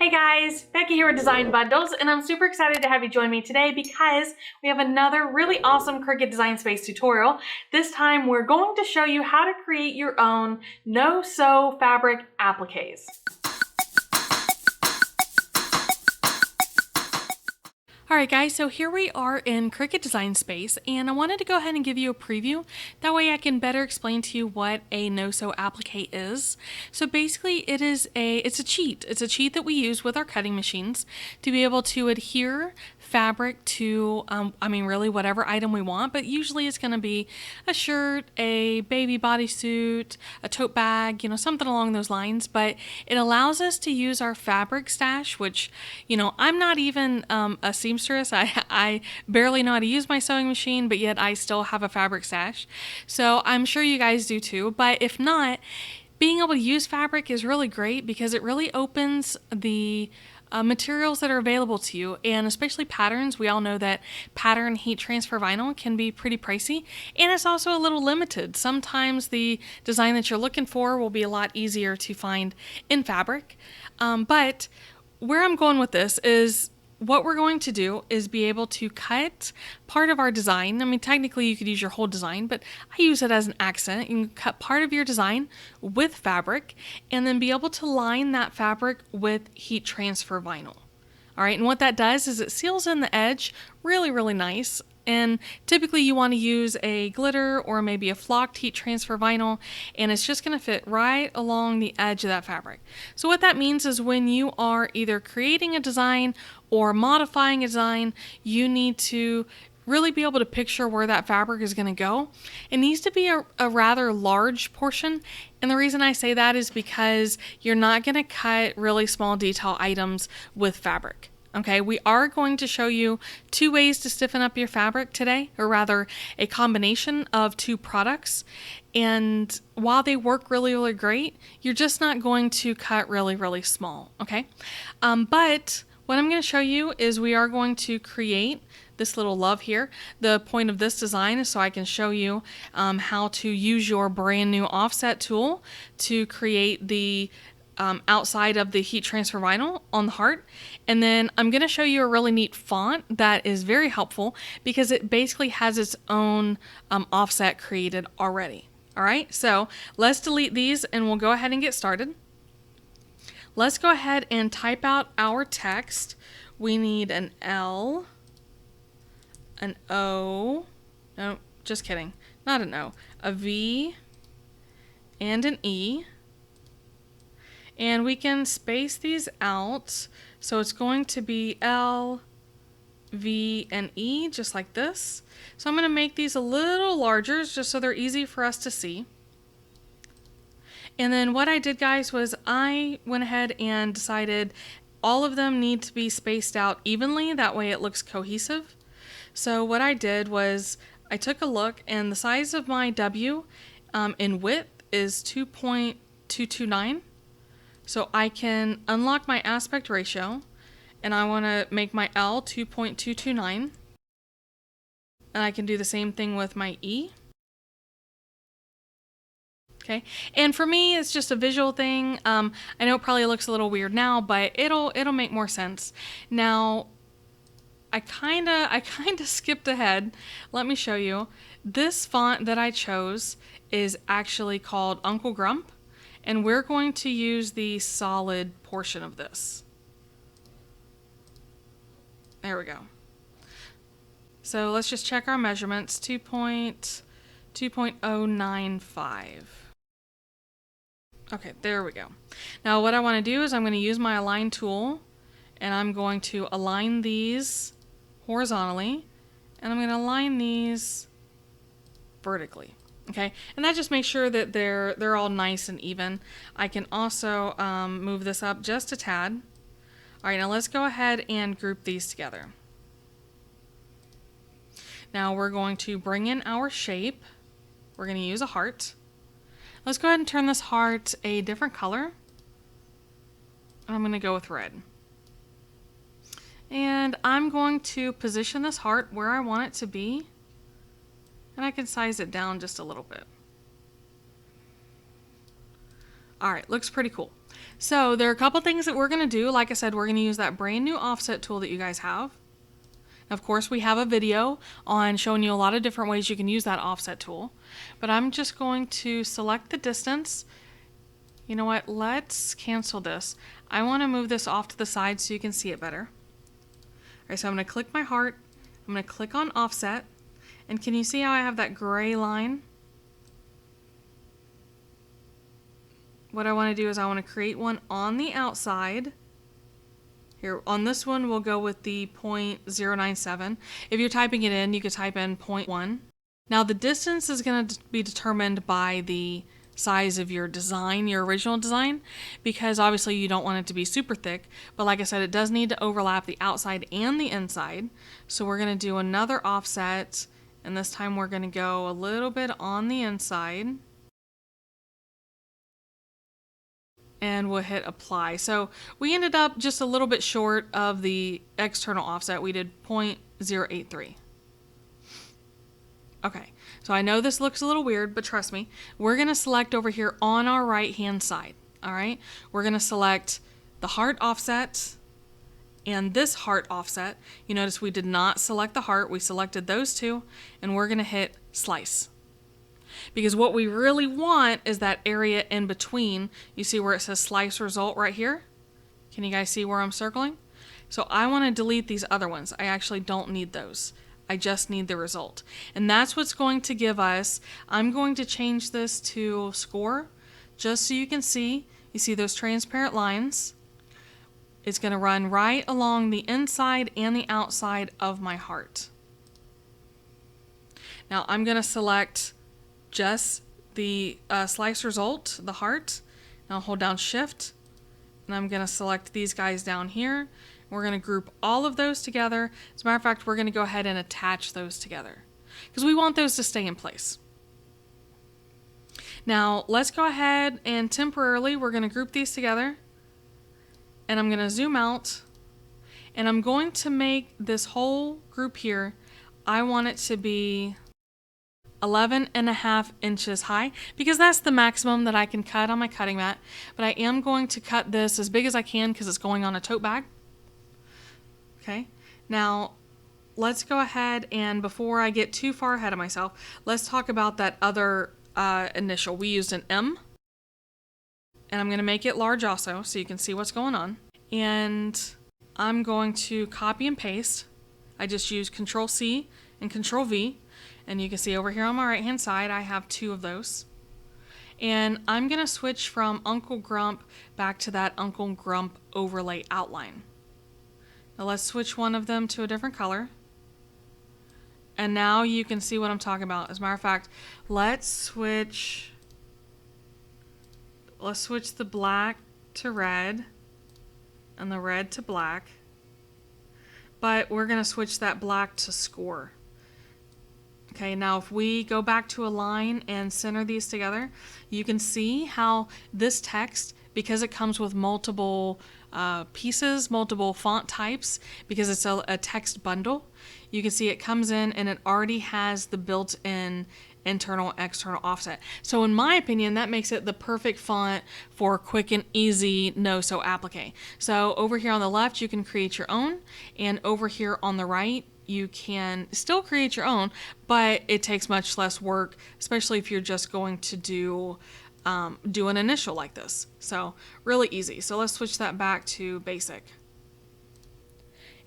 Hey guys, Becky here with Design Bundles, and I'm super excited to have you join me today because we have another really awesome Cricut Design Space tutorial. This time we're going to show you how to create your own No Sew fabric appliques. Alright guys, so here we are in Cricut Design Space, and I wanted to go ahead and give you a preview. That way I can better explain to you what a No Sew Applique is. So basically it's a cheat. It's a cheat that we use with our cutting machines to be able to adhere fabric to, really whatever item we want, but usually it's going to be a shirt, a baby bodysuit, a tote bag, something along those lines. But it allows us to use our fabric stash, which, I'm not even a seamstress. I barely know how to use my sewing machine, but yet I still have a fabric stash. So I'm sure you guys do too, but if not, being able to use fabric is really great because it really opens the materials that are available to you, and especially patterns. We all know that pattern heat transfer vinyl can be pretty pricey, and it's also a little limited. Sometimes the design that you're looking for will be a lot easier to find in fabric. But where I'm going with this is what we're going to do is be able to cut part of our design. Technically you could use your whole design, but I use it as an accent. You can cut part of your design with fabric and then be able to line that fabric with heat transfer vinyl. All right, and what that does is it seals in the edge really, really nice. And typically you want to use a glitter or maybe a flocked heat transfer vinyl, and it's just going to fit right along the edge of that fabric. So what that means is when you are either creating a design or modifying a design, you need to really be able to picture where that fabric is going to go. It needs to be a rather large portion, and the reason I say that is because you're not going to cut really small detail items with fabric. Okay, we are going to show you two ways to stiffen up your fabric today, or rather a combination of two products. And while they work really, really great, you're just not going to cut really, really small, okay? But what I'm going to show you is we are going to create this little love here. The point of this design is so I can show you how to use your brand new offset tool to create the outside of the heat transfer vinyl on the heart. And then I'm going to show you a really neat font that is very helpful because it basically has its own offset created already. All right, so let's delete these and we'll go ahead and get started. Let's go ahead and type out our text. We need an L, an O, no, just kidding, not an O, a V, and an E. And we can space these out, so it's going to be L, V, and E, just like this. So I'm going to make these a little larger, just so they're easy for us to see. And then what I did, guys, was I went ahead and decided all of them need to be spaced out evenly, that way it looks cohesive. So what I did was I took a look, and the size of my W in width is 2.229. So I can unlock my aspect ratio, and I want to make my L 2.229. And I can do the same thing with my E. Okay, and for me, it's just a visual thing. I know it probably looks a little weird now, but it'll make more sense. Now, I kinda skipped ahead. Let me show you. This font that I chose is actually called Uncle Grump. And we're going to use the solid portion of this. There we go. So let's just check our measurements. 2.095. Okay, there we go. Now what I want to do is I'm going to use my align tool, and I'm going to align these horizontally, and I'm going to align these vertically. Okay, and that just makes sure that they're all nice and even. I can also move this up just a tad. All right, now let's go ahead and group these together. Now we're going to bring in our shape. We're going to use a heart. Let's go ahead and turn this heart a different color. And I'm going to go with red. And I'm going to position this heart where I want it to be. And I can size it down just a little bit. All right, looks pretty cool. So there are a couple things that we're going to do. Like I said, we're going to use that brand new offset tool that you guys have. Of course, we have a video on showing you a lot of different ways you can use that offset tool. But I'm just going to select the distance. You know what? Let's cancel this. I want to move this off to the side so you can see it better. All right, so I'm going to click my heart. I'm going to click on offset. And can you see how I have that gray line? What I want to do is I want to create one on the outside. Here, on this one, we'll go with the 0.097. If you're typing it in, you could type in 0.1. Now, the distance is going to be determined by the size of your design, your original design, because obviously you don't want it to be super thick. But like I said, it does need to overlap the outside and the inside. So we're going to do another offset, and this time we're going to go a little bit on the inside. And we'll hit apply. So we ended up just a little bit short of the external offset. We did 0.083. Okay, so I know this looks a little weird, but trust me, we're gonna select over here on our right hand side. All right, we're gonna select the heart offset and this heart offset. You notice we did not select the heart, we selected those two, and we're gonna hit slice. Because what we really want is that area in between. You see where it says slice result right here? Can you guys see where I'm circling? So I want to delete these other ones. I actually don't need those. I just need the result. And that's what's going to give us, I'm going to change this to score, just so you can see. You see those transparent lines? It's going to run right along the inside and the outside of my heart. Now I'm going to select just the slice result, the heart. Now I'll hold down shift, and I'm going to select these guys down here. We're going to group all of those together. As a matter of fact, we're going to go ahead and attach those together because we want those to stay in place. Now let's go ahead and temporarily we're going to group these together, and I'm going to zoom out, and I'm going to make this whole group here, I want it to be 11.5 inches high because that's the maximum that I can cut on my cutting mat. But I am going to cut this as big as I can because it's going on a tote bag. Okay, now let's go ahead, and before I get too far ahead of myself, let's talk about that other initial. We used an M, and I'm going to make it large also so you can see what's going on. And I'm going to copy and paste. I just use Control C and Control V. And you can see over here on my right hand side, I have two of those. And I'm going to switch from Uncle Grump back to that Uncle Grump overlay outline. Now let's switch one of them to a different color. And now you can see what I'm talking about. As a matter of fact, let's switch the black to red and the red to black. But we're going to switch that black to score. Okay, now if we go back to a line and center these together, you can see how this text, because it comes with multiple pieces, multiple font types, because it's a text bundle, you can see it comes in and it already has the built-in internal, external offset. So in my opinion, that makes it the perfect font for quick and easy No Sew Applique. So over here on the left, you can create your own, and over here on the right, you can still create your own, but it takes much less work, especially if you're just going to do an initial like this. So really easy. So let's switch that back to basic.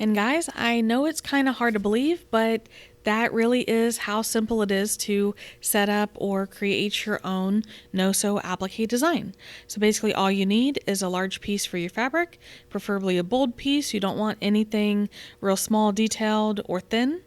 And guys, I know it's kind of hard to believe, but that really is how simple it is to set up or create your own No Sew Applique design. So basically all you need is a large piece for your fabric, preferably a bold piece. You don't want anything real small, detailed, or thin.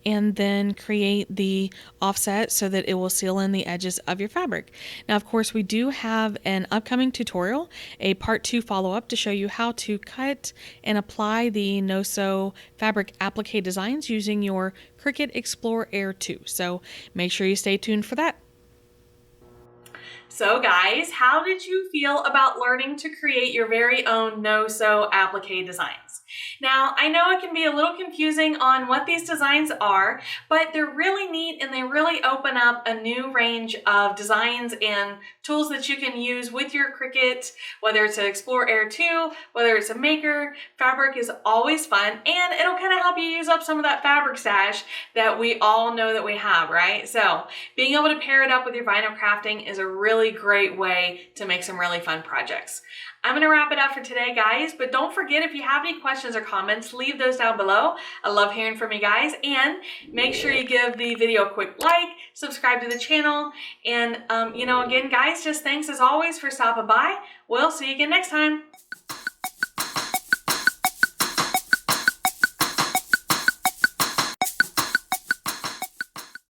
And then create the offset so that it will seal in the edges of your fabric. Now, of course, we do have an upcoming tutorial, a part 2 follow-up to show you how to cut and apply the No Sew fabric applique designs using your Cricut Explore Air 2. So make sure you stay tuned for that. So guys, how did you feel about learning to create your very own No Sew Applique designs? Now, I know it can be a little confusing on what these designs are, but they're really neat and they really open up a new range of designs and tools that you can use with your Cricut, whether it's an Explore Air 2, whether it's a maker. Fabric is always fun, and it'll kind of help you use up some of that fabric stash that we all know that we have, right? So being able to pair it up with your vinyl crafting is a really great way to make some really fun projects. I'm going to wrap it up for today, guys, but don't forget, if you have any questions or comments, leave those down below. I love hearing from you guys, and make sure you give the video a quick like, subscribe to the channel, and again, guys, just thanks as always for stopping by. We'll see you again next time.